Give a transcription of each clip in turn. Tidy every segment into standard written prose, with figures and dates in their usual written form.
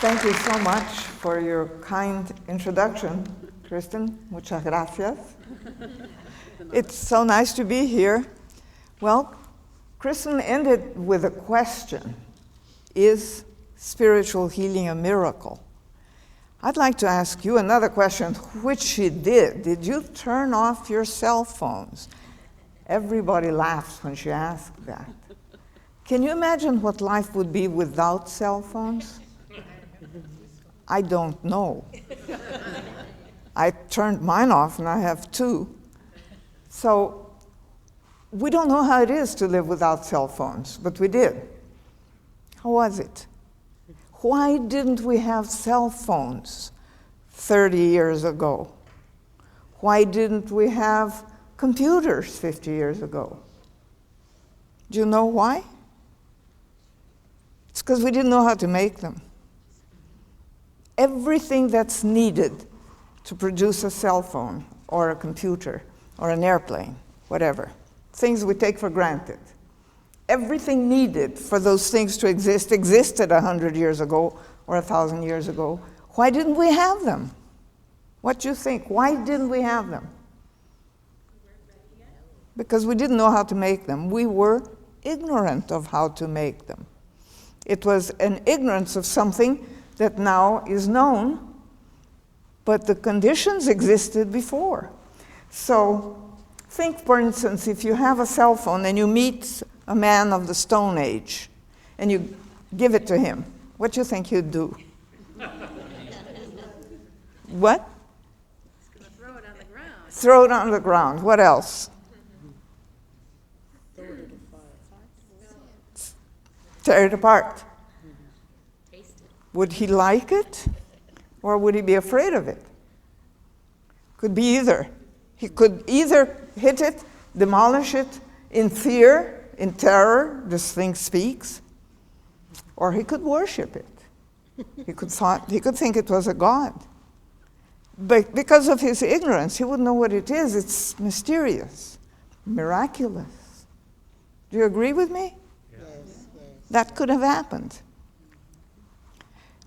Thank you so much for your kind introduction, Kristen. Muchas gracias. It's so nice to be here. Well, Kristen ended with a question. Is spiritual healing a miracle? I'd like to ask you another question, which she did. Did you turn off your cell phones? Everybody laughs when she asked that. Can you imagine what life would be without cell phones? I don't know. I turned mine off, and I have two. So we don't know how it is to live without cell phones, but we did. How was it? Why didn't we have cell phones 30 years ago? Why didn't we have computers 50 years ago? Do you know why? It's because we didn't know how to make them. Everything that's needed to produce a cell phone or a computer or an airplane, whatever, things we take for granted. Everything needed for those things to exist existed 100 years ago or 1,000 years ago. Why didn't we have them? What do you think? Why didn't we have them? Because we didn't know how to make them. We were ignorant of how to make them. It was an ignorance of something that now is known, but the conditions existed before. So think, for instance, if you have a cell phone and you meet a man of the Stone Age and you give it to him, what do you think he'd do? What? Throw it on the ground. Throw it on the ground. What else? Tear it apart. Would he like it, or would he be afraid of it? Could be either. He could either hit it, demolish it in fear, in terror, this thing speaks, or he could worship it. He could think it was a god. But because of his ignorance, he wouldn't know what it is. It's mysterious, miraculous. Do you agree with me? Yes. That could have happened.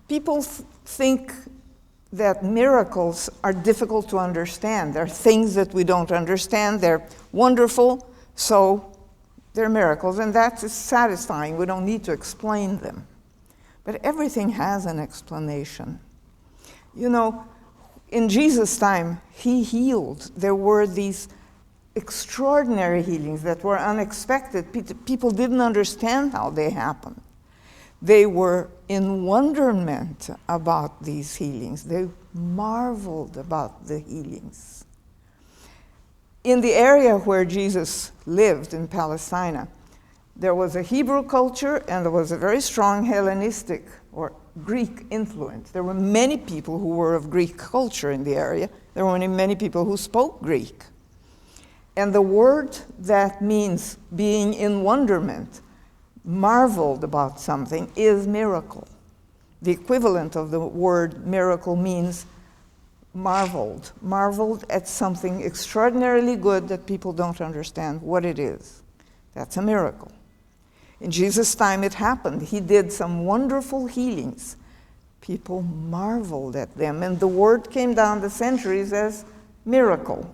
People think that miracles are difficult to understand. They're things that we don't understand. They're wonderful, so they're miracles, and that's satisfying. We don't need to explain them. But everything has an explanation. You know, in Jesus' time, he healed. There were these extraordinary healings that were unexpected. People didn't understand how they happened. They were in wonderment about these healings. They marveled about the healings. In the area where Jesus lived, in Palestine, there was a Hebrew culture and there was a very strong Hellenistic or Greek influence. There were many people who were of Greek culture in the area. There were many people who spoke Greek. And the word that means being in wonderment, marveled about something, is miracle. The equivalent of the word miracle means marveled. Marveled at something extraordinarily good that people don't understand what it is. That's a miracle. In Jesus' time it happened. He did some wonderful healings. People marveled at them, and the word came down the centuries as miracle.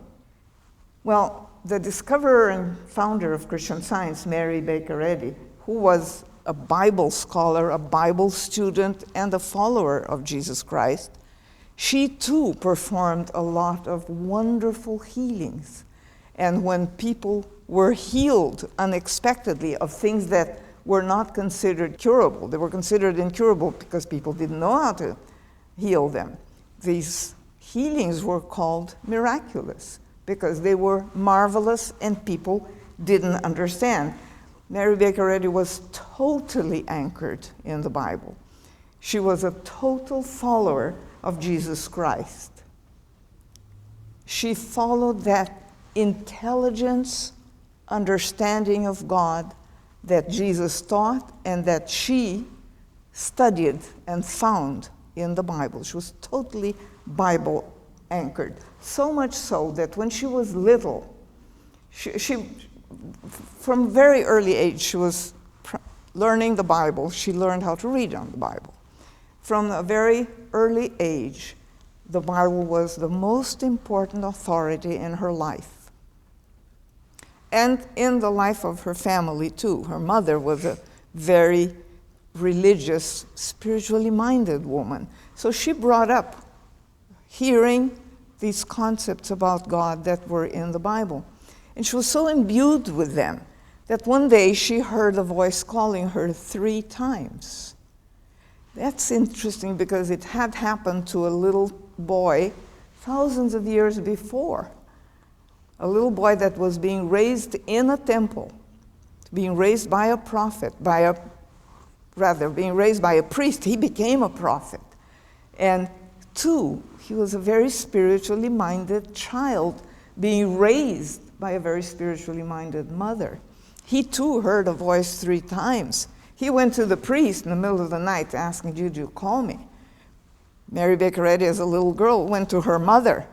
Well, the discoverer and founder of Christian Science, Mary Baker Eddy, who was a Bible scholar, a Bible student, and a follower of Jesus Christ, she too performed a lot of wonderful healings. And when people were healed unexpectedly of things that were not considered curable, they were considered incurable because people didn't know how to heal them, these healings were called miraculous because they were marvelous and people didn't understand. Mary Baker Eddy was totally anchored in the Bible. She was a total follower of Jesus Christ. She followed that intelligence, understanding of God that Jesus taught and that she studied and found in the Bible. She was totally Bible anchored. So much so that when she was little, she from very early age, she was learning the Bible. She learned how to read on the Bible. From a very early age, the Bible was the most important authority in her life. And in the life of her family, too. Her mother was a very religious, spiritually minded woman. So she brought up hearing these concepts about God that were in the Bible. And she was so imbued with them that one day she heard a voice calling her 3 times. That's interesting because it had happened to a little boy thousands of years before. A little boy that was being raised in a temple, being raised by a prophet, being raised by a priest. He became a prophet. And 2, he was a very spiritually minded child being raised by a very spiritually minded mother. He too heard a voice 3 times. He went to the priest in the middle of the night asking, "Did you call me?" Mary Baker Eddy, as a little girl, went to her mother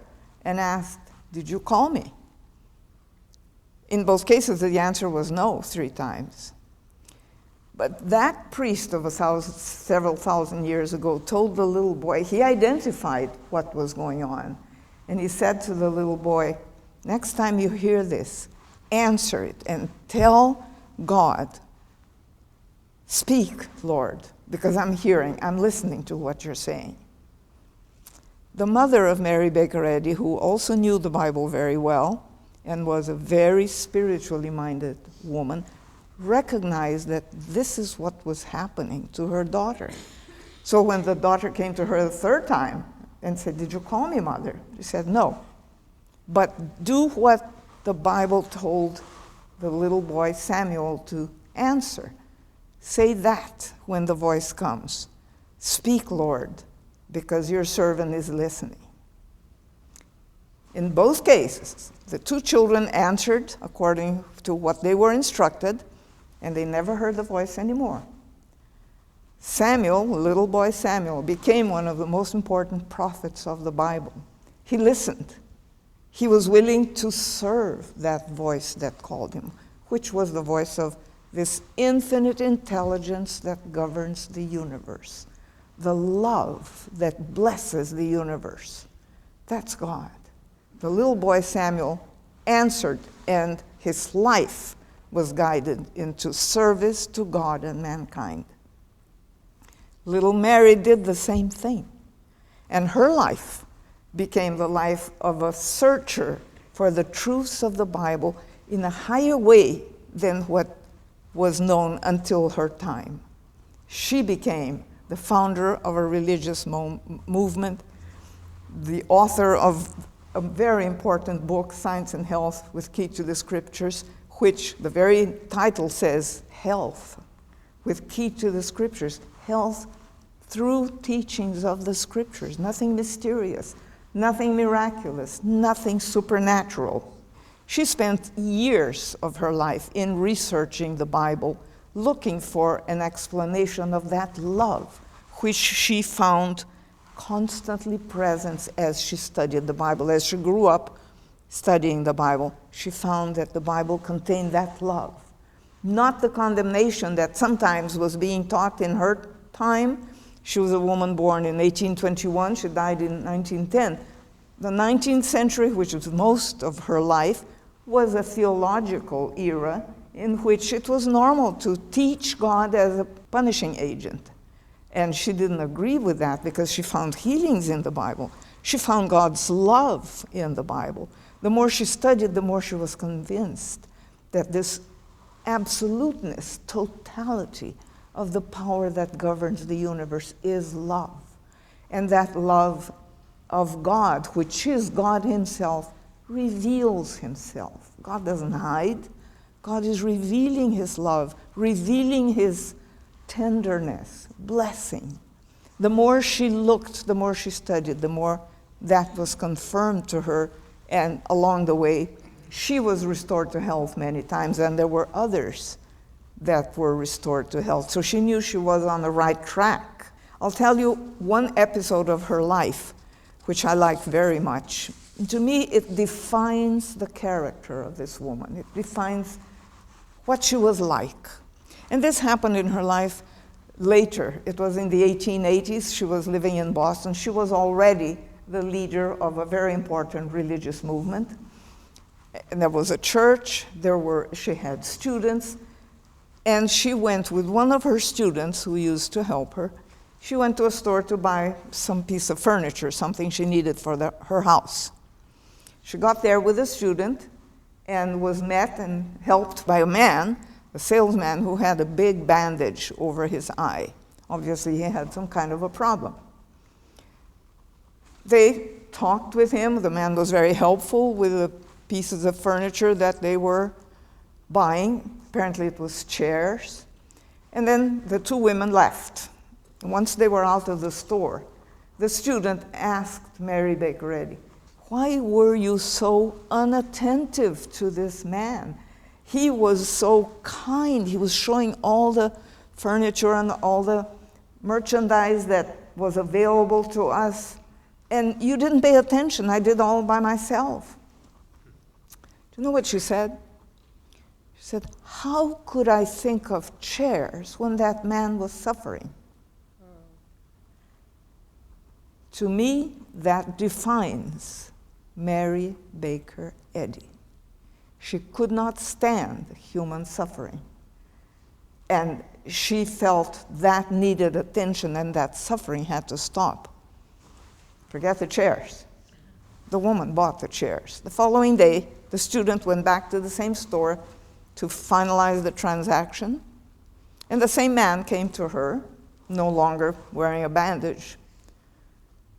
and asked, "Did you call me?" In both cases, the answer was no 3 times. But that priest of several thousand years ago told the little boy, he identified what was going on. And he said to the little boy, "Next time you hear this, answer it and tell God, 'Speak, Lord, because I'm listening to what you're saying.'" The mother of Mary Baker Eddy, who also knew the Bible very well and was a very spiritually minded woman, recognized that this is what was happening to her daughter. So when the daughter came to her the 3rd time and said, "Did you call me, Mother?" she said, "No. But do what the Bible told the little boy Samuel to answer. Say that when the voice comes. 'Speak, Lord, because your servant is listening.'" In both cases, the 2 children answered according to what they were instructed, and they never heard the voice anymore. Samuel, little boy Samuel, became one of the most important prophets of the Bible. He listened. He was willing to serve that voice that called him, which was the voice of this infinite intelligence that governs the universe, the love that blesses the universe. That's God. The little boy Samuel answered, and his life was guided into service to God and mankind. Little Mary did the same thing, and her life became the life of a searcher for the truths of the Bible in a higher way than what was known until her time. She became the founder of a religious movement, the author of a very important book, Science and Health with Key to the Scriptures, which the very title says, health, with key to the Scriptures, health through teachings of the Scriptures, nothing mysterious, nothing miraculous, nothing supernatural. She spent years of her life in researching the Bible, looking for an explanation of that love, which she found constantly present as she studied the Bible. As she grew up studying the Bible, she found that the Bible contained that love, not the condemnation that sometimes was being taught in her time. She was a woman born in 1821. She died in 1910. The 19th century, which was most of her life, was a theological era in which it was normal to teach God as a punishing agent. And she didn't agree with that because she found healings in the Bible. She found God's love in the Bible. The more she studied, the more she was convinced that this absoluteness, totality of the power that governs the universe is love. And that love of God, which is God himself, reveals himself. God doesn't hide. God is revealing his love, revealing his tenderness, blessing. The more she looked, the more she studied, the more that was confirmed to her. And along the way, she was restored to health many times, and there were others that were restored to health. So she knew she was on the right track. I'll tell you one episode of her life, which I like very much. And to me, it defines the character of this woman. It defines what she was like. And this happened in her life later. It was in the 1880s. She was living in Boston. She was already the leader of a very important religious movement. And there was a church, she had students, and she went with one of her students who used to help her. She went to a store to buy some piece of furniture, something she needed for her house. She got there with a student and was met and helped by a man, a salesman, who had a big bandage over his eye. Obviously, he had some kind of a problem. They talked with him. The man was very helpful with the pieces of furniture that they were buying. Apparently, it was chairs. And then the two women left. Once they were out of the store, the student asked Mary Baker Eddy, "Why were you so unattentive to this man? He was so kind. He was showing all the furniture and all the merchandise that was available to us, and you didn't pay attention. I did all by myself." Do you know what she said? She said, "How could I think of chairs when that man was suffering?" To me, that defines Mary Baker Eddy. She could not stand human suffering. And she felt that needed attention and that suffering had to stop. Forget the chairs. The woman bought the chairs. The following day, the student went back to the same store to finalize the transaction. And the same man came to her, no longer wearing a bandage.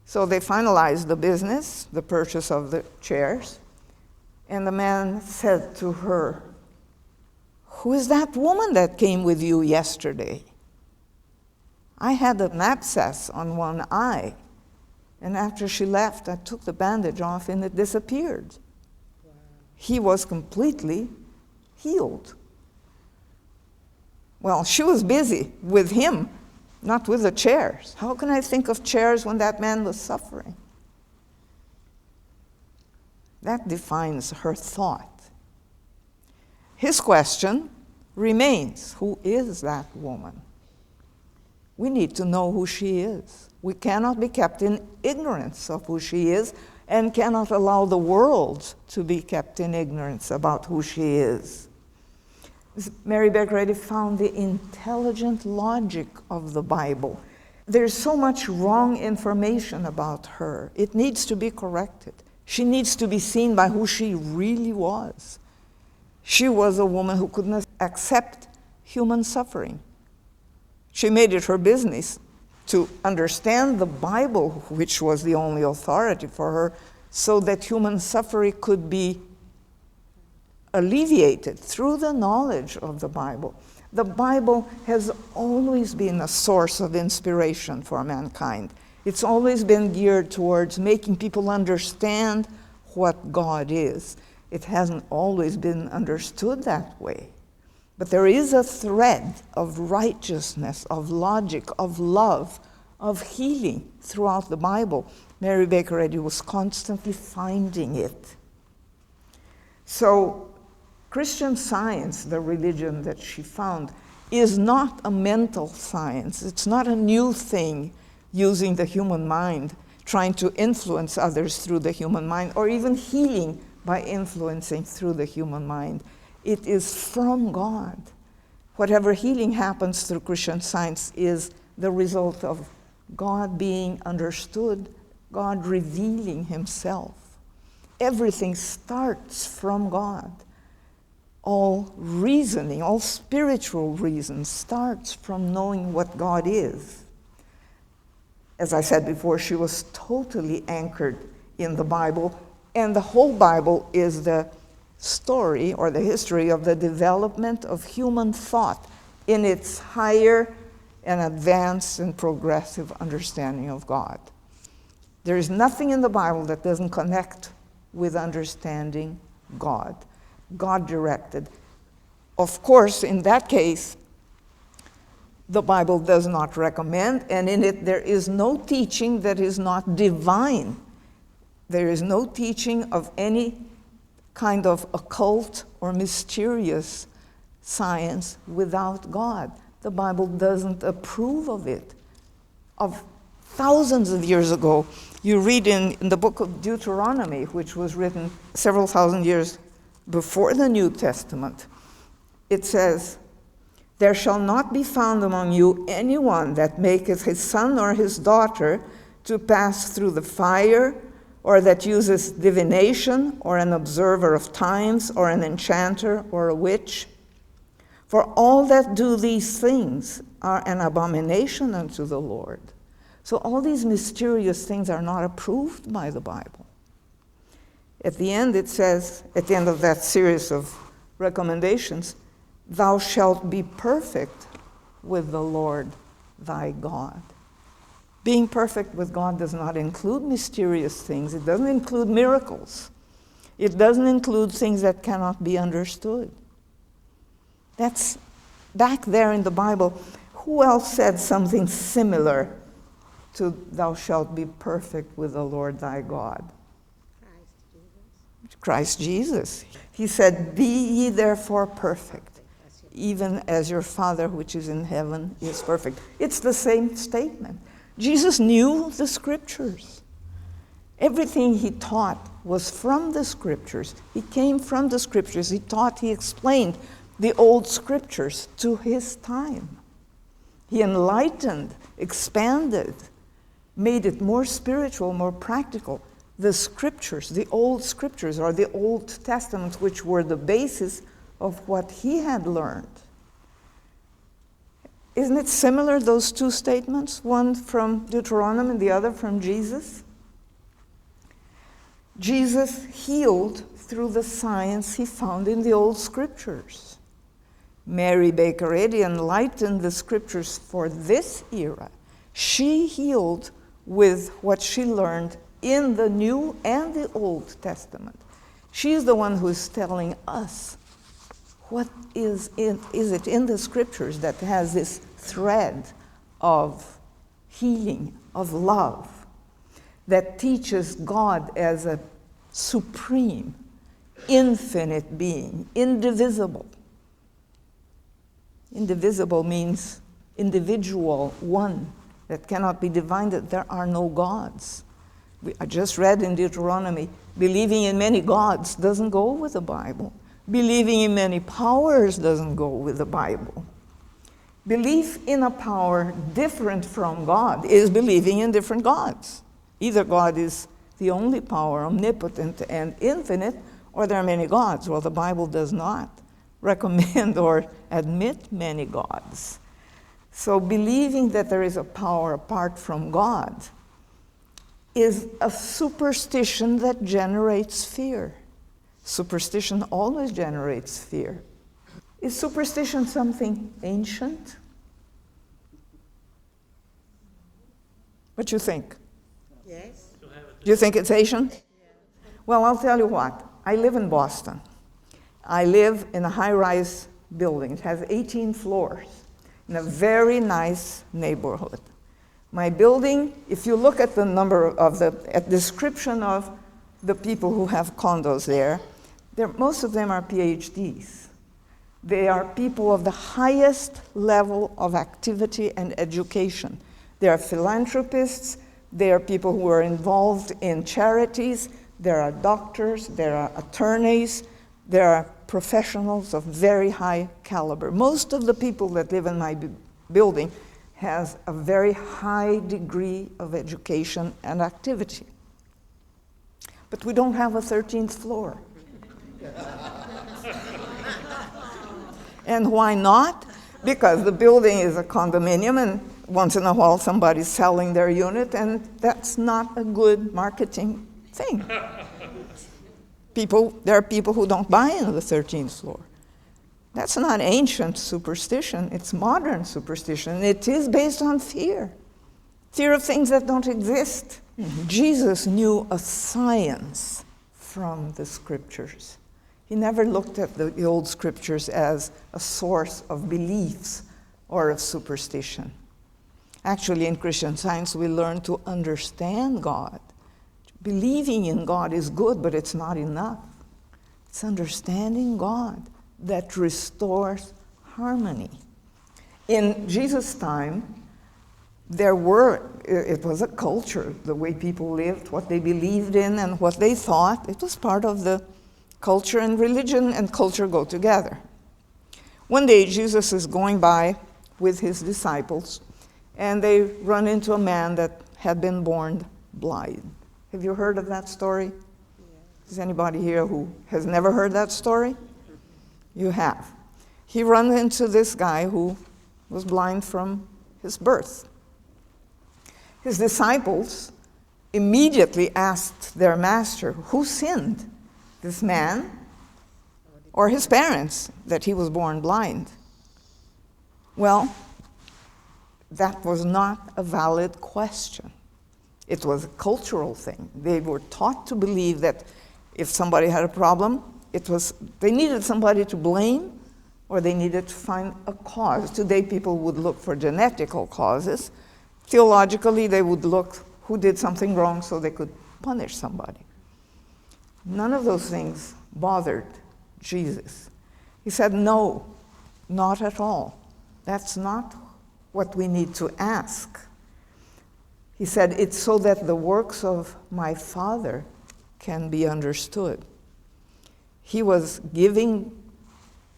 So they finalized the business, the purchase of the chairs. And the man said to her, "Who is that woman that came with you yesterday? I had an abscess on one eye, and after she left, I took the bandage off and it disappeared." Wow. He was completely healed. Well, she was busy with him, not with the chairs. How can I think of chairs when that man was suffering? That defines her thought. His question remains, who is that woman? We need to know who she is. We cannot be kept in ignorance of who she is and cannot allow the world to be kept in ignorance about who she is. Mary Baker Eddy found the intelligent logic of the Bible. There's so much wrong information about her. It needs to be corrected. She needs to be seen by who she really was. She was a woman who could not accept human suffering. She made it her business to understand the Bible, which was the only authority for her, so that human suffering could be alleviated through the knowledge of the Bible. The Bible has always been a source of inspiration for mankind. It's always been geared towards making people understand what God is. It hasn't always been understood that way. But there is a thread of righteousness, of logic, of love, of healing throughout the Bible. Mary Baker Eddy was constantly finding it. So Christian Science, the religion that she found, is not a mental science. It's not a new thing using the human mind, trying to influence others through the human mind, or even healing by influencing through the human mind. It is from God. Whatever healing happens through Christian Science is the result of God being understood, God revealing himself. Everything starts from God. All reasoning, all spiritual reason starts from knowing what God is. As I said before, she was totally anchored in the Bible, and the whole Bible is the story or the history of the development of human thought in its higher and advanced and progressive understanding of God. There is nothing in the Bible that doesn't connect with understanding God. God-directed. Of course, in that case, the Bible does not recommend, and in it there is no teaching that is not divine. There is no teaching of any kind of occult or mysterious science without God. The Bible doesn't approve of it. Of thousands of years ago, you read in the book of Deuteronomy, which was written several thousand years before the New Testament, it says, "There shall not be found among you anyone that maketh his son or his daughter to pass through the fire, or that uses divination, or an observer of times, or an enchanter, or a witch. For all that do these things are an abomination unto the Lord." So all these mysterious things are not approved by the Bible. At the end it says, at the end of that series of recommendations, "Thou shalt be perfect with the Lord thy God." Being perfect with God does not include mysterious things. It doesn't include miracles. It doesn't include things that cannot be understood. That's back there in the Bible. Who else said something similar to "Thou shalt be perfect with the Lord thy God"? Christ Jesus. He said, "Be ye therefore perfect, even as your Father which is in heaven is perfect." It's the same statement. Jesus knew the Scriptures. Everything he taught was from the Scriptures. He came from the Scriptures. He taught, he explained the old Scriptures to his time. He enlightened, expanded, made it more spiritual, more practical. The Scriptures, the old Scriptures, or the Old Testament, which were the basis of what he had learned. Isn't it similar, those two statements? One from Deuteronomy and the other from Jesus? Jesus healed through the science he found in the old Scriptures. Mary Baker Eddy enlightened the Scriptures for this era. She healed with what she learned in the New and the Old Testament. She's the one who's telling us what is it in the Scriptures that has this thread of healing, of love, that teaches God as a supreme, infinite being, indivisible. Indivisible means individual, one, that cannot be divided. There are no gods. I just read in Deuteronomy, believing in many gods doesn't go with the Bible. Believing in many powers doesn't go with the Bible. Belief in a power different from God is believing in different gods. Either God is the only power, omnipotent and infinite, or there are many gods. Well, the Bible does not recommend or admit many gods. So believing that there is a power apart from God is a superstition that generates fear. Superstition always generates fear. Is superstition something ancient? What you think? Yes. Do you think it's ancient? Well, I'll tell you what. I live in Boston. I live in a high-rise building. It has 18 floors in a very nice neighborhood. My building, if you look at the number of at description of the people who have condos there, most of them are PhDs. They are people of the highest level of activity and education. They are philanthropists. They are people who are involved in charities. There are doctors. There are attorneys. There are professionals of very high caliber. Most of the people that live in my building has a very high degree of education and activity. But we don't have a 13th floor. And why not? Because the building is a condominium, and once in a while somebody's selling their unit, and that's not a good marketing thing. There are people who don't buy into the 13th floor. That's not ancient superstition, it's modern superstition. It is based on fear. Fear of things that don't exist. Jesus knew a science from the Scriptures. He never looked at the old Scriptures as a source of beliefs or of superstition. Actually, in Christian Science, we learn to understand God. Believing in God is good, but it's not enough. It's understanding God that restores harmony. In Jesus' time, it was a culture, the way people lived, what they believed in and what they thought. It was part of the culture, and religion and culture go together. One day, Jesus is going by with his disciples, and they run into a man that had been born blind. Have you heard of that story? Is anybody here who has never heard that story? You have. He runs into this guy who was blind from his birth. His disciples immediately asked their master, who sinned, this man or his parents, that he was born blind? Well, that was not a valid question. It was a cultural thing. They were taught to believe that if somebody had a problem, they needed somebody to blame, or they needed to find a cause. Today, people would look for genetical causes. Theologically, they would look who did something wrong so they could punish somebody. None of those things bothered Jesus. He said, no, not at all. That's not what we need to ask. He said, it's so that the works of my Father can be understood. He was giving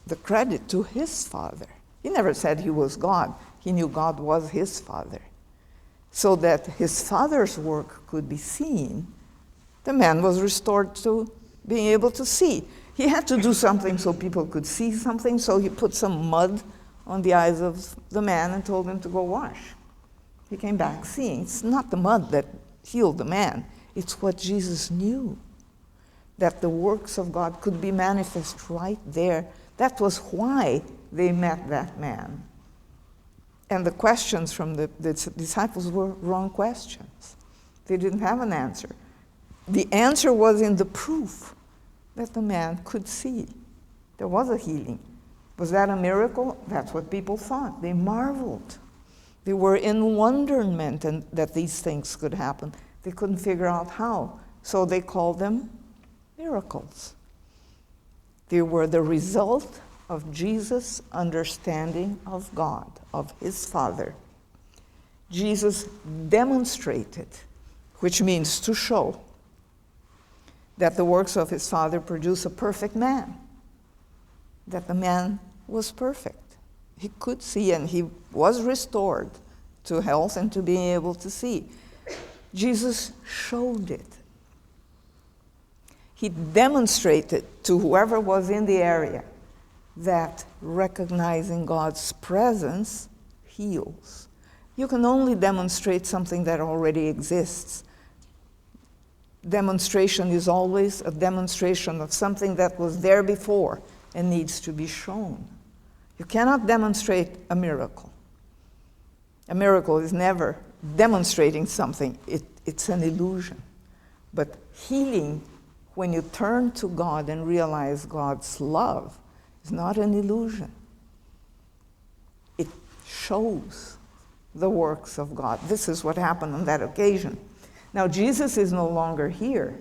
the credit to his Father. He never said he was God. He knew God was his Father. So that his Father's work could be seen, the man was restored to being able to see. He had to do something so people could see something, so he put some mud on the eyes of the man and told him to go wash. He came back seeing. It's not the mud that healed the man. It's what Jesus knew, that the works of God could be manifest right there. That was why they met that man. And the questions from the disciples were wrong questions. They didn't have an answer. The answer was in the proof that the man could see. There was a healing. Was that a miracle? That's what people thought. They marveled. They were in wonderment and that these things could happen. They couldn't figure out how. So they called them miracles. They were the result of Jesus' understanding of God, of his Father. Jesus demonstrated, which means to show, that the works of his Father produce a perfect man, that the man was perfect. He could see, and he was restored to health and to being able to see. Jesus showed it. He demonstrated to whoever was in the area that recognizing God's presence heals. You can only demonstrate something that already exists. Demonstration is always a demonstration of something that was there before and needs to be shown. You cannot demonstrate a miracle. A miracle is never demonstrating something. It's an illusion. But healing, when you turn to God and realize God's love, is not an illusion. It shows the works of God. This is what happened on that occasion. Now, Jesus is no longer here,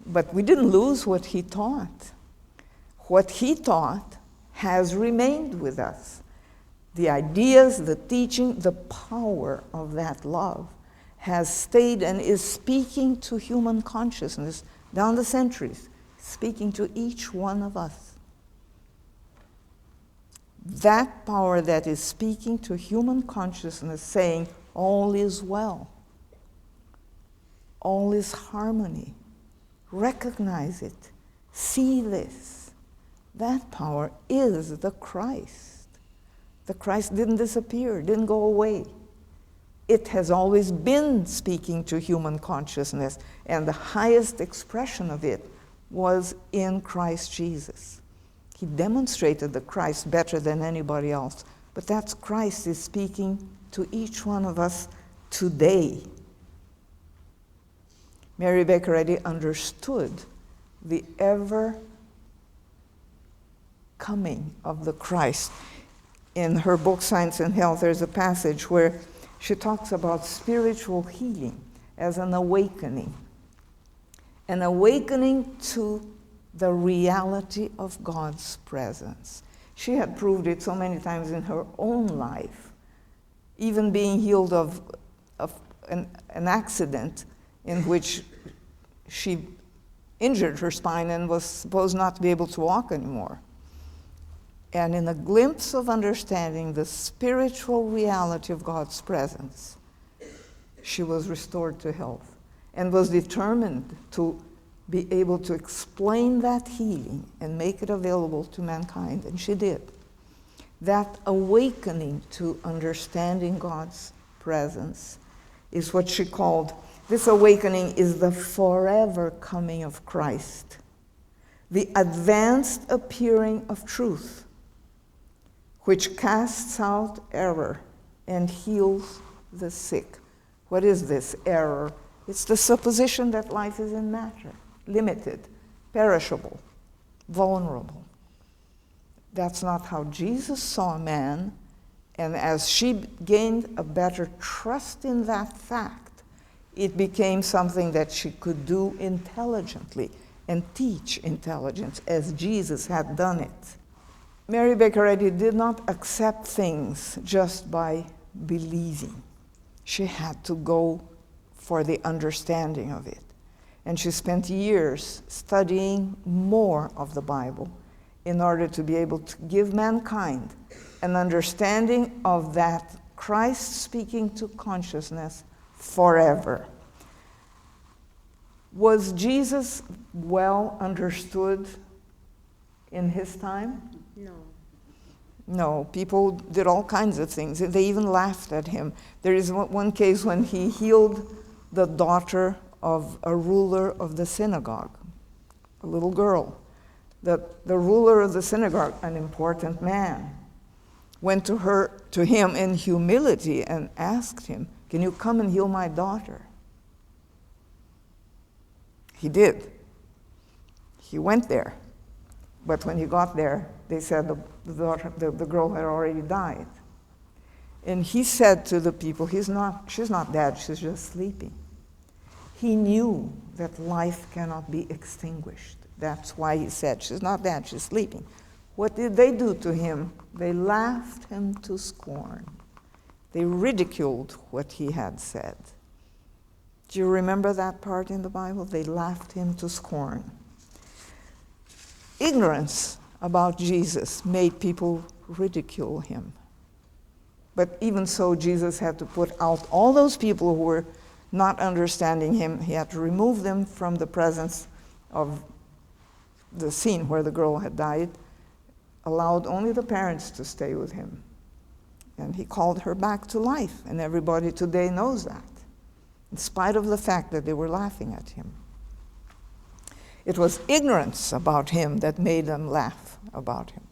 but we didn't lose what he taught. What he taught has remained with us. The ideas, the teaching, the power of that love has stayed and is speaking to human consciousness down the centuries, speaking to each one of us. That power that is speaking to human consciousness, saying, all is well, all is harmony, recognize it, see this. That power is the Christ. The Christ didn't disappear, didn't go away. It has always been speaking to human consciousness, and the highest expression of it was in Christ Jesus. He demonstrated the Christ better than anybody else, but that Christ is speaking to each one of us today. Mary Baker Eddy understood the ever coming of the Christ. In her book, Science and Health, there's a passage where she talks about spiritual healing as an awakening to the reality of God's presence. She had proved it so many times in her own life, even being healed of an accident in which she injured her spine and was supposed not to be able to walk anymore. And in a glimpse of understanding the spiritual reality of God's presence, she was restored to health and was determined to be able to explain that healing and make it available to mankind, and she did. That awakening to understanding God's presence is what she called, this awakening is the forever coming of Christ, the advanced appearing of truth, which casts out error and heals the sick. What is this error? It's the supposition that life is in matter, limited, perishable, vulnerable. That's not how Jesus saw man, and as she gained a better trust in that fact, it became something that she could do intelligently and teach intelligence as Jesus had done it. Mary Baker Eddy did not accept things just by believing. She had to go for the understanding of it. And she spent years studying more of the Bible in order to be able to give mankind an understanding of that Christ speaking to consciousness forever. Was Jesus well understood in his time? No. No, people did all kinds of things. They even laughed at him. There is one case when he healed the daughter of a ruler of the synagogue, a little girl. The ruler of the synagogue, an important man, went to him in humility and asked him, "Can you come and heal my daughter?" He did. He went there. But when he got there, they said the girl had already died. And he said to the people, she's not dead, she's just sleeping. He knew that life cannot be extinguished. That's why he said, she's not dead, she's sleeping. What did they do to him? They laughed him to scorn. They ridiculed what he had said. Do you remember that part in the Bible? They laughed him to scorn. Ignorance about Jesus made people ridicule him. But even so, Jesus had to put out all those people who were not understanding him. He had to remove them from the presence of the scene where the girl had died, allowed only the parents to stay with him. And he called her back to life, and everybody today knows that, in spite of the fact that they were laughing at him. It was ignorance about him that made them laugh about him.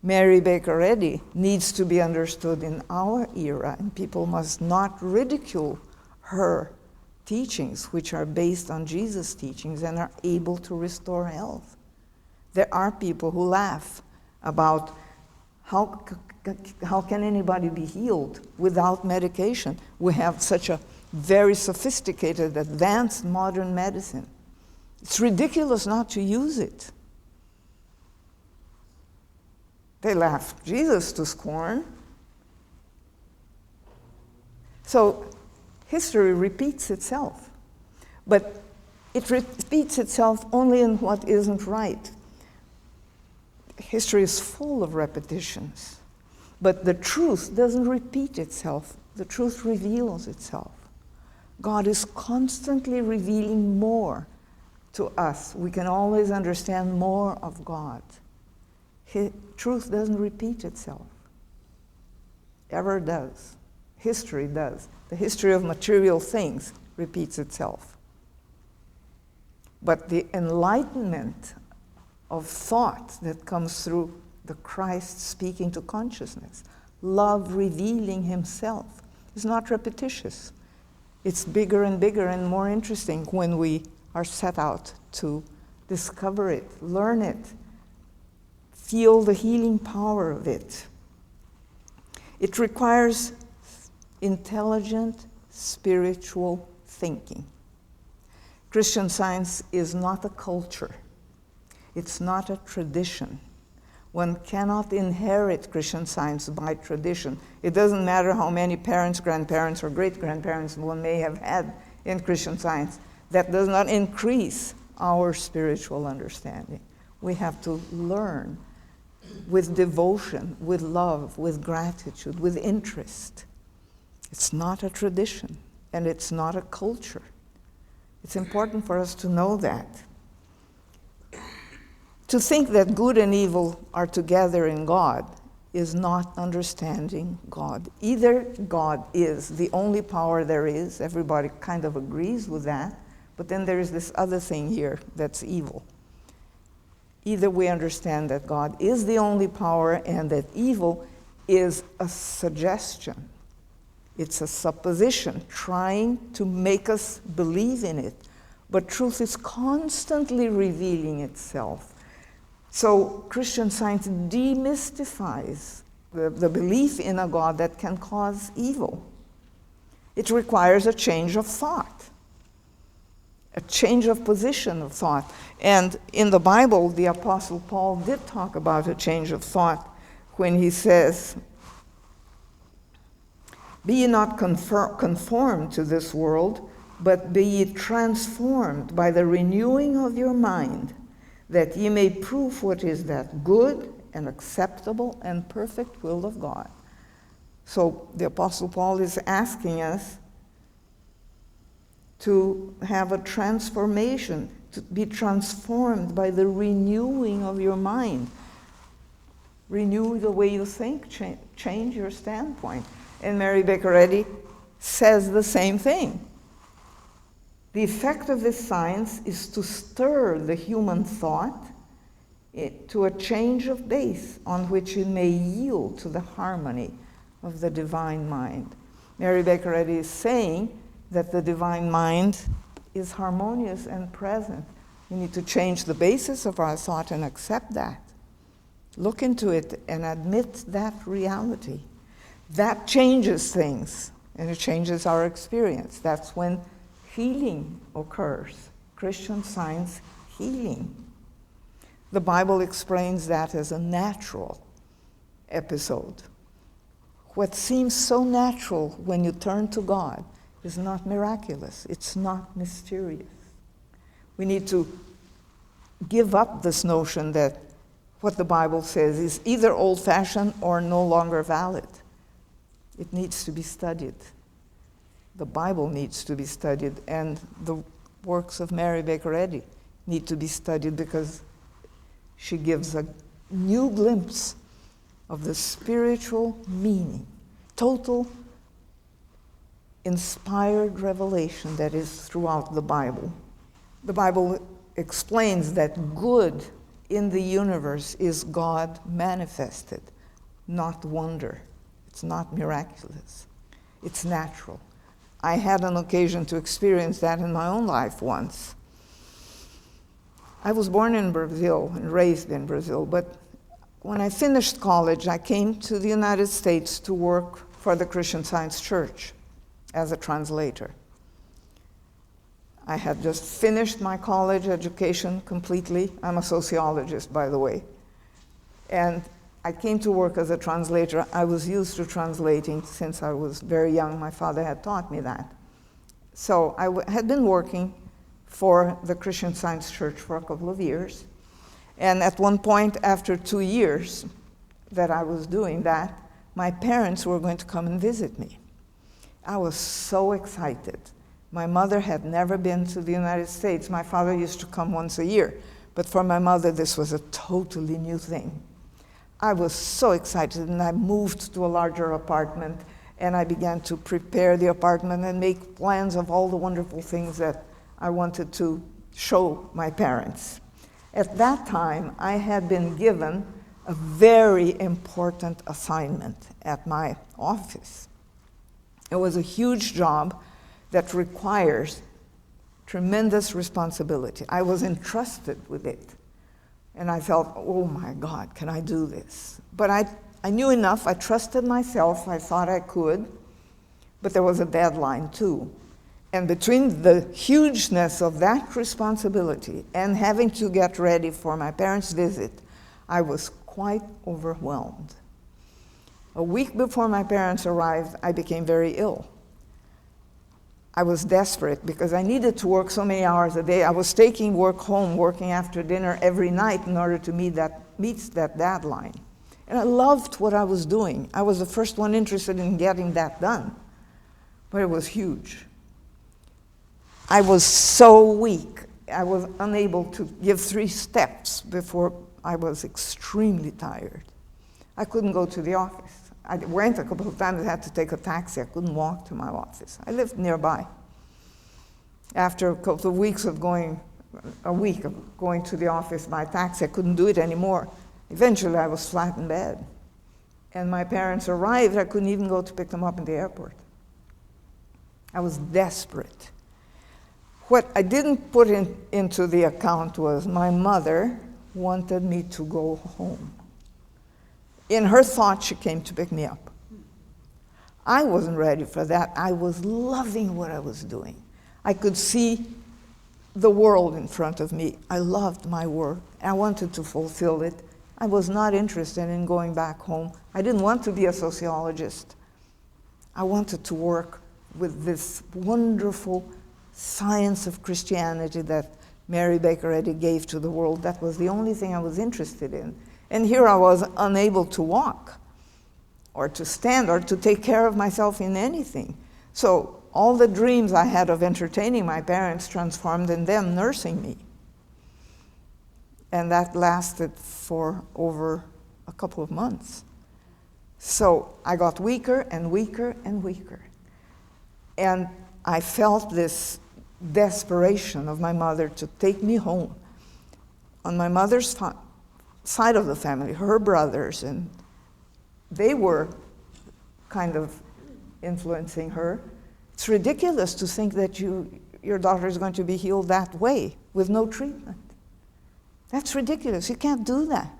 Mary Baker Eddy needs to be understood in our era, and people must not ridicule her teachings, which are based on Jesus' teachings and are able to restore health. There are people who laugh about how can anybody be healed without medication? We have such a very sophisticated, advanced modern medicine. It's ridiculous not to use it. They laughed Jesus to scorn. So history repeats itself, but it repeats itself only in what isn't right. History is full of repetitions, but the truth doesn't repeat itself. The truth reveals itself. God is constantly revealing more to us. We can always understand more of God. Truth doesn't repeat itself. Ever does. History does. The history of material things repeats itself. But the enlightenment of thought that comes through the Christ speaking to consciousness, love revealing himself, is not repetitious. It's bigger and bigger and more interesting when we are set out to discover it, learn it, feel the healing power of it. It requires intelligent, spiritual thinking. Christian Science is not a culture. It's not a tradition. One cannot inherit Christian Science by tradition. It doesn't matter how many parents, grandparents, or great-grandparents one may have had in Christian Science. That does not increase our spiritual understanding. We have to learn with devotion, with love, with gratitude, with interest. It's not a tradition, and it's not a culture. It's important for us to know that. To think that good and evil are together in God is not understanding God. Either God is the only power there is, everybody kind of agrees with that, but then there is this other thing here that's evil. Either we understand that God is the only power and that evil is a suggestion. It's a supposition trying to make us believe in it, but truth is constantly revealing itself. So Christian Science demystifies the belief in a God that can cause evil. It requires a change of thought, a change of position of thought. And in the Bible, the Apostle Paul did talk about a change of thought when he says, "Be ye not conformed to this world, but be ye transformed by the renewing of your mind, that ye may prove what is that good and acceptable and perfect will of God." So the Apostle Paul is asking us to have a transformation, to be transformed by the renewing of your mind. Renew the way you think, change your standpoint. And Mary Baker Eddy says the same thing. The effect of this science is to stir the human thought to a change of base on which it may yield to the harmony of the divine mind. Mary Baker Eddy is saying that the divine mind is harmonious and present. We need to change the basis of our thought and accept that. Look into it and admit that reality. That changes things, and it changes our experience. That's when healing occurs. Christian Science healing. The Bible explains that as a natural episode. What seems so natural when you turn to God is not miraculous. It's not mysterious. We need to give up this notion that what the Bible says is either old-fashioned or no longer valid. It needs to be studied. The Bible needs to be studied, and the works of Mary Baker Eddy need to be studied because she gives a new glimpse of the spiritual meaning, total inspired revelation that is throughout the Bible. The Bible explains that good in the universe is God manifested, not wonder. It's not miraculous. It's natural. I had an occasion to experience that in my own life once. I was born in Brazil and raised in Brazil, but when I finished college, I came to the United States to work for the Christian Science Church as a translator. I had just finished my college education completely. I'm a sociologist, by the way. And I came to work as a translator. I was used to translating since I was very young. My father had taught me that. So I had been working for the Christian Science Church for a couple of years. And at one point, after 2 years that I was doing that, my parents were going to come and visit me. I was so excited. My mother had never been to the United States. My father used to come once a year. But for my mother, this was a totally new thing. I was so excited, and I moved to a larger apartment, and I began to prepare the apartment and make plans of all the wonderful things that I wanted to show my parents. At that time, I had been given a very important assignment at my office. It was a huge job that requires tremendous responsibility. I was entrusted with it. And I felt, oh my God, can I do this? But I knew enough, I trusted myself, I thought I could, but there was a deadline too. And between the hugeness of that responsibility and having to get ready for my parents' visit, I was quite overwhelmed. A week before my parents arrived, I became very ill. I was desperate because I needed to work so many hours a day. I was taking work home, working after dinner every night in order to meet that deadline. And I loved what I was doing. I was the first one interested in getting that done. But it was huge. I was so weak. I was unable to give 3 steps before I was extremely tired. I couldn't go to the office. I went a couple of times. I had to take a taxi. I couldn't walk to my office. I lived nearby. After a couple of weeks of going to the office by taxi, I couldn't do it anymore. Eventually, I was flat in bed. And my parents arrived. I couldn't even go to pick them up in the airport. I was desperate. What I didn't put into the account was my mother wanted me to go home. In her thought, she came to pick me up. I wasn't ready for that. I was loving what I was doing. I could see the world in front of me. I loved my work. I wanted to fulfill it. I was not interested in going back home. I didn't want to be a sociologist. I wanted to work with this wonderful science of Christianity that Mary Baker Eddy gave to the world. That was the only thing I was interested in. And here I was unable to walk or to stand or to take care of myself in anything. So all the dreams I had of entertaining my parents transformed in them nursing me. And that lasted for over a couple of months. So I got weaker and weaker and weaker. And I felt this desperation of my mother to take me home. On my mother's side of the family, her brothers, and they were kind of influencing her. It's ridiculous to think that your daughter is going to be healed that way with no treatment. That's ridiculous. You can't do that.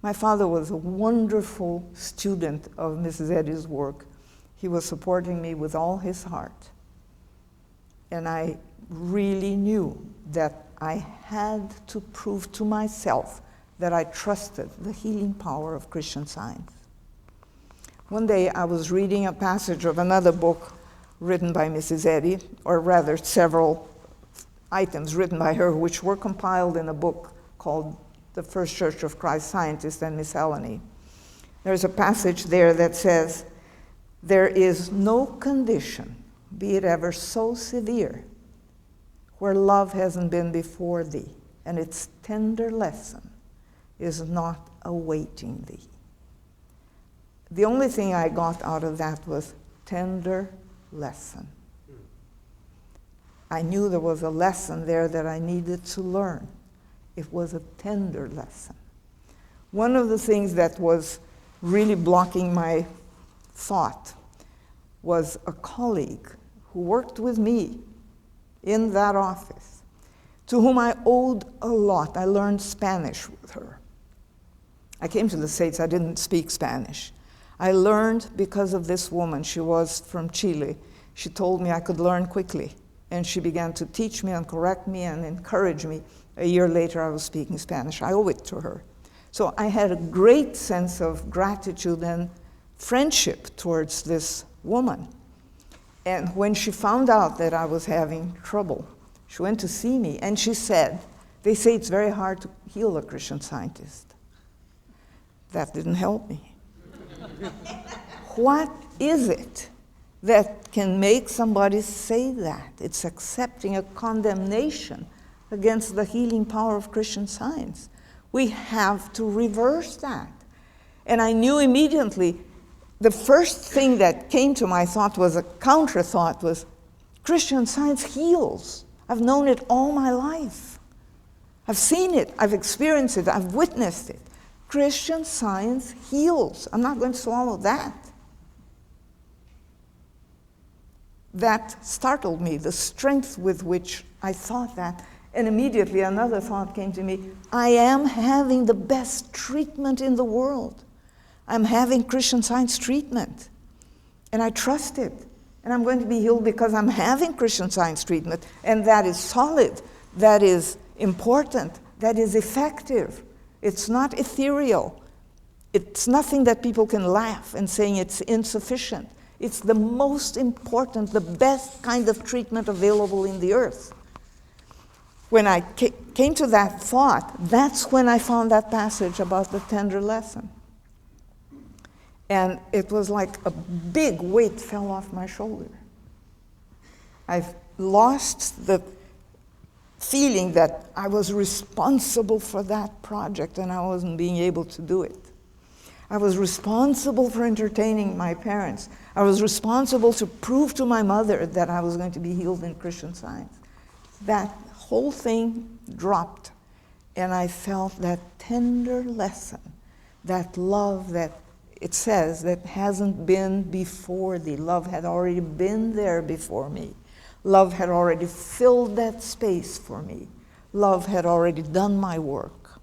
My father was a wonderful student of Mrs. Eddy's work. He was supporting me with all his heart. And I really knew that I had to prove to myself that I trusted the healing power of Christian Science. One day I was reading a passage of another book written by Mrs. Eddy, or rather several items written by her, which were compiled in a book called The First Church of Christ Scientist and Miscellany. There's a passage there that says, "There is no condition, be it ever so severe, where love hasn't been before thee, and its tender lesson is not awaiting thee." The only thing I got out of that was tender lesson. I knew there was a lesson there that I needed to learn. It was a tender lesson. One of the things that was really blocking my thought was a colleague who worked with me in that office, to whom I owed a lot. I learned Spanish with her. I came to the States, I didn't speak Spanish. I learned because of this woman. She was from Chile. She told me I could learn quickly, and she began to teach me and correct me and encourage me. A year later, I was speaking Spanish. I owe it to her. So I had a great sense of gratitude and friendship towards this woman. And when she found out that I was having trouble, she went to see me, and she said, "They say it's very hard to heal a Christian Scientist." That didn't help me. What is it that can make somebody say that? It's accepting a condemnation against the healing power of Christian Science. We have to reverse that. And I knew immediately, the first thing that came to my thought was a counter thought was, Christian Science heals. I've known it all my life. I've seen it, I've experienced it, I've witnessed it. Christian Science heals. I'm not going to swallow that. That startled me, the strength with which I thought that. And immediately another thought came to me. I am having the best treatment in the world. I'm having Christian Science treatment. And I trust it. And I'm going to be healed because I'm having Christian Science treatment. And that is solid. That is important. That is effective. It's not ethereal. It's nothing that people can laugh and saying it's insufficient. It's the most important, the best kind of treatment available in the earth. When I came to that thought, that's when I found that passage about the tender lesson. And it was like a big weight fell off my shoulder. I've lost the feeling that I was responsible for that project and I wasn't being able to do it. I was responsible for entertaining my parents. I was responsible to prove to my mother that I was going to be healed in Christian Science. That whole thing dropped, and I felt that tender lesson, that love that it says that hasn't been before thee. Love had already been there before me. Love had already filled that space for me. Love had already done my work.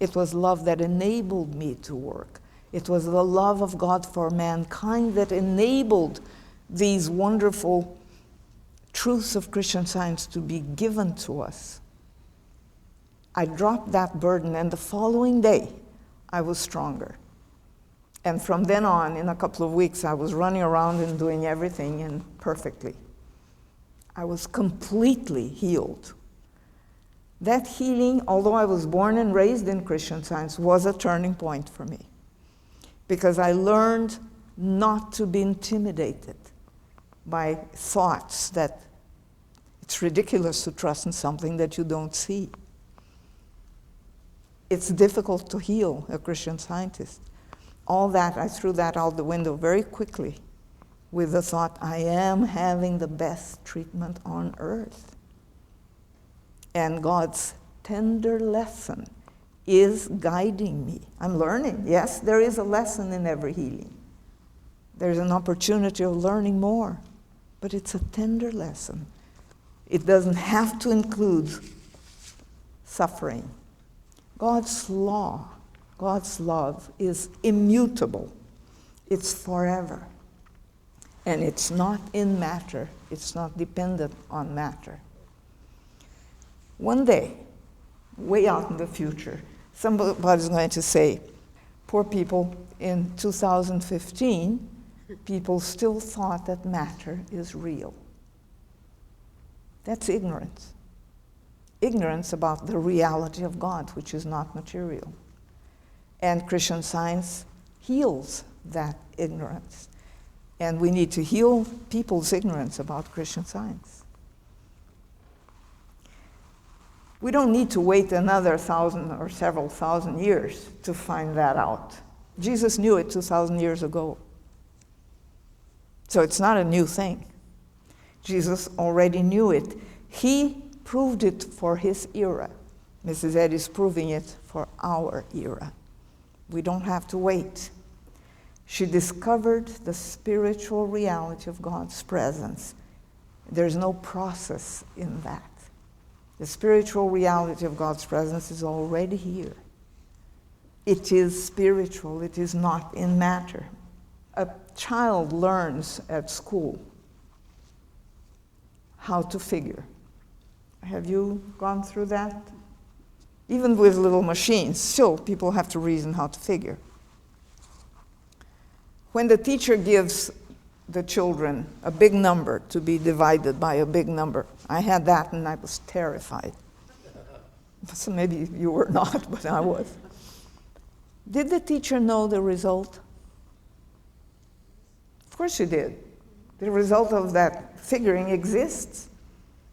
It was love that enabled me to work. It was the love of God for mankind that enabled these wonderful truths of Christian Science to be given to us. I dropped that burden, and the following day, I was stronger. And from then on, in a couple of weeks, I was running around and doing everything and perfectly. I was completely healed. That healing, although I was born and raised in Christian Science, was a turning point for me, because I learned not to be intimidated by thoughts that it's ridiculous to trust in something that you don't see. It's difficult to heal a Christian Scientist. All that, I threw that out the window very quickly with the thought, I am having the best treatment on earth. And God's tender lesson is guiding me. I'm learning. Yes, there is a lesson in every healing. There's an opportunity of learning more, but it's a tender lesson. It doesn't have to include suffering. God's law, God's love is immutable. It's forever. And it's not in matter. It's not dependent on matter. One day, way out in the future, somebody's going to say, poor people, in 2015, people still thought that matter is real. That's ignorance. Ignorance about the reality of God, which is not material. And Christian Science heals that ignorance. And we need to heal people's ignorance about Christian Science. We don't need to wait another 1,000 or several thousand years to find that out. Jesus knew it 2,000 years ago. So it's not a new thing. Jesus already knew it. He proved it for his era. Mrs. Eddy's proving it for our era. We don't have to wait. She discovered the spiritual reality of God's presence. There's no process in that. The spiritual reality of God's presence is already here. It is spiritual. It is not in matter. A child learns at school how to figure. Have you gone through that? Even with little machines, still people have to reason how to figure. When the teacher gives the children a big number to be divided by a big number, I had that and I was terrified. So maybe you were not, but I was. Did the teacher know the result? Of course she did. The result of that figuring exists.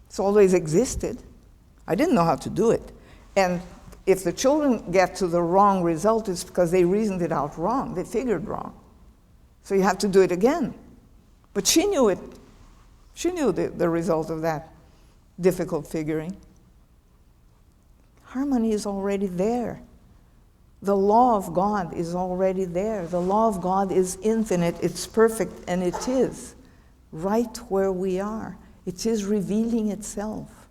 It's always existed. I didn't know how to do it. And if the children get to the wrong result, it's because they reasoned it out wrong. They figured wrong. So you have to do it again. But she knew it. She knew the result of that difficult figuring. Harmony is already there. The law of God is already there. The law of God is infinite, it's perfect, and it is right where we are. It is revealing itself.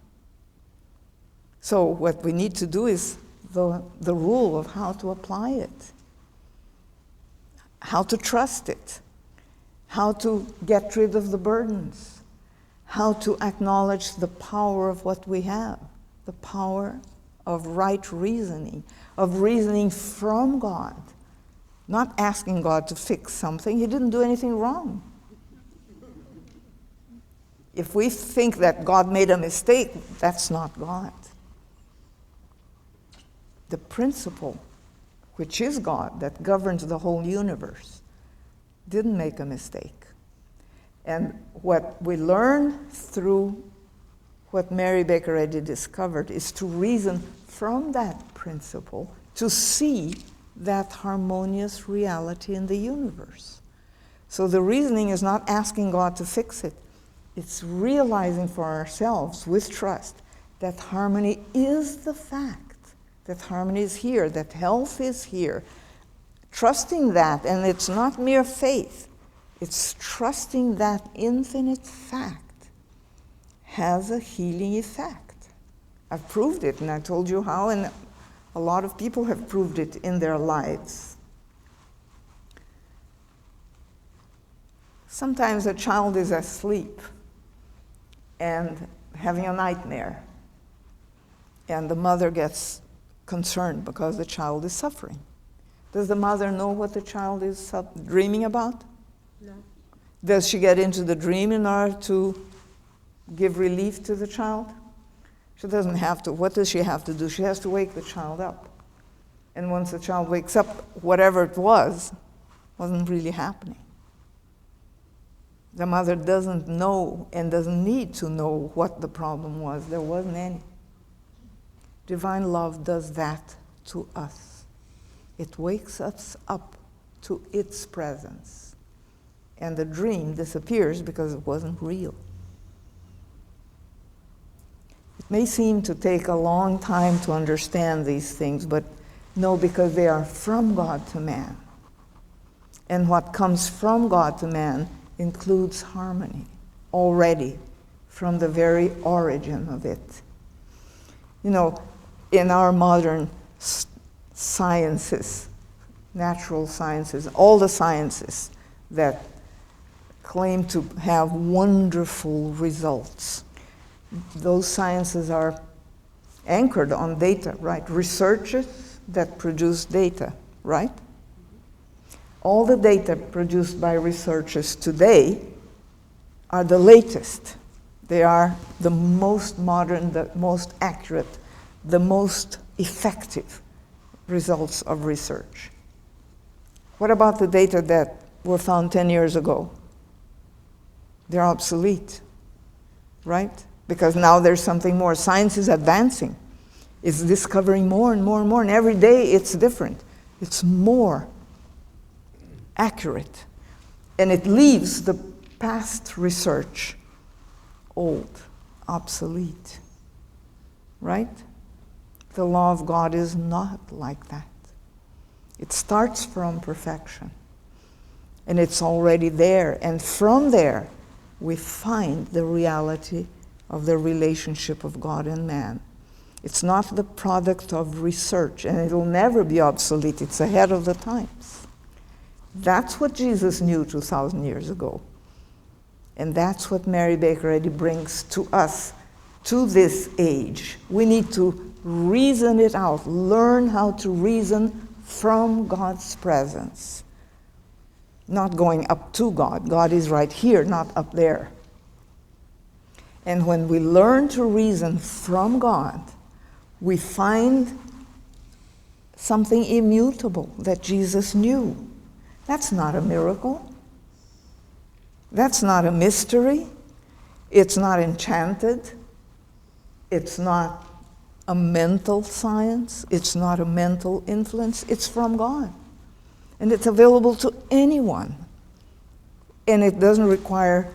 So what we need to do is the rule of how to apply it, how to trust it, how to get rid of the burdens, how to acknowledge the power of what we have, the power of right reasoning, of reasoning from God, not asking God to fix something. He didn't do anything wrong. If we think that God made a mistake, that's not God. The principle, which is God, that governs the whole universe, didn't make a mistake. And what we learn through what Mary Baker Eddy discovered is to reason from that principle to see that harmonious reality in the universe. So the reasoning is not asking God to fix it. It's realizing for ourselves with trust that harmony is the fact, that harmony is here, that health is here. Trusting that, and it's not mere faith, it's trusting that infinite fact has a healing effect. I've proved it, and I told you how, and a lot of people have proved it in their lives. Sometimes a child is asleep and having a nightmare, and the mother gets concerned because the child is suffering. Does the mother know what the child is dreaming about? No. Does she get into the dream in order to give relief to the child? She doesn't have to. What does she have to do? She has to wake the child up. And once the child wakes up, whatever it was, wasn't really happening. The mother doesn't know and doesn't need to know what the problem was. There wasn't any. Divine love does that to us. It wakes us up to its presence. And the dream disappears because it wasn't real. It may seem to take a long time to understand these things, but no, because they are from God to man. And what comes from God to man includes harmony already from the very origin of it. You know, in our modern sciences, natural sciences, all the sciences that claim to have wonderful results, those sciences are anchored on data, right? Researches that produce data, right? All the data produced by researchers today are the latest. They are the most modern, the most accurate, the most effective results of research. What about the data that were found 10 years ago? They're obsolete, right? Because now there's something more. Science is advancing. It's discovering more and more and more, and every day it's different. It's more accurate. And it leaves the past research old, obsolete, right? The law of God is not like that. It starts from perfection, and it's already there. And from there, we find the reality of the relationship of God and man. It's not the product of research, and it'll never be obsolete. It's ahead of the times. That's what Jesus knew 2,000 years ago. And that's what Mary Baker Eddy brings to us, to this age. We need to reason it out, learn how to reason from God's presence. Not going up to God. God is right here, not up there. And when we learn to reason from God, we find something immutable that Jesus knew. That's not a miracle. That's not a mystery. It's not enchanted. It's not a mental science. It's not a mental influence. It's from God. And it's available to anyone. And it doesn't require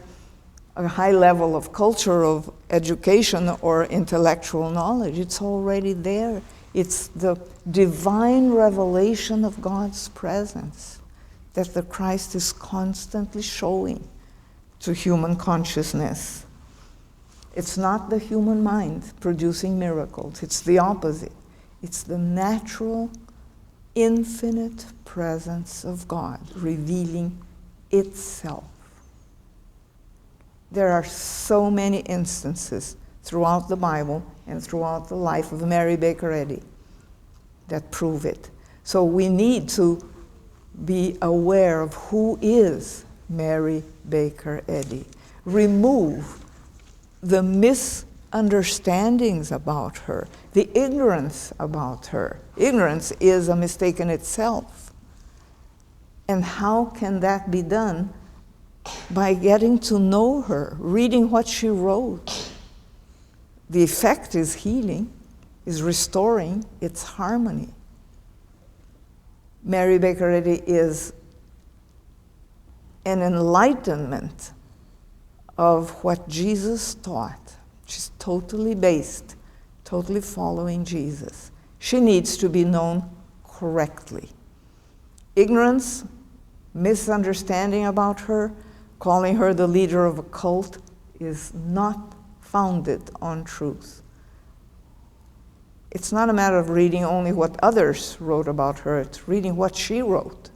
a high level of culture, of education, or intellectual knowledge. It's already there. It's the divine revelation of God's presence that the Christ is constantly showing to human consciousness. It's not the human mind producing miracles. It's the opposite. It's the natural, infinite presence of God revealing itself. There are so many instances throughout the Bible and throughout the life of Mary Baker Eddy that prove it. So we need to be aware of who is Mary Baker Eddy. Remove the misunderstandings about her, the ignorance about her. Ignorance is a mistake in itself. And how can that be done? By getting to know her, reading what she wrote. The effect is healing, is restoring its harmony. Mary Baker Eddy is an enlightenment of what Jesus taught. She's totally based, totally following Jesus. She needs to be known correctly. Ignorance, misunderstanding about her, calling her the leader of a cult, is not founded on truth. It's not a matter of reading only what others wrote about her, it's reading what she wrote.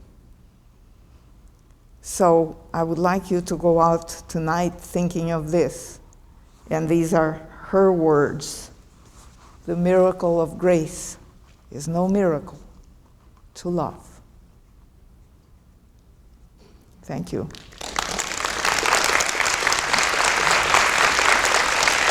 So I would like you to go out tonight thinking of this. And these are her words. The miracle of grace is no miracle to love. Thank you.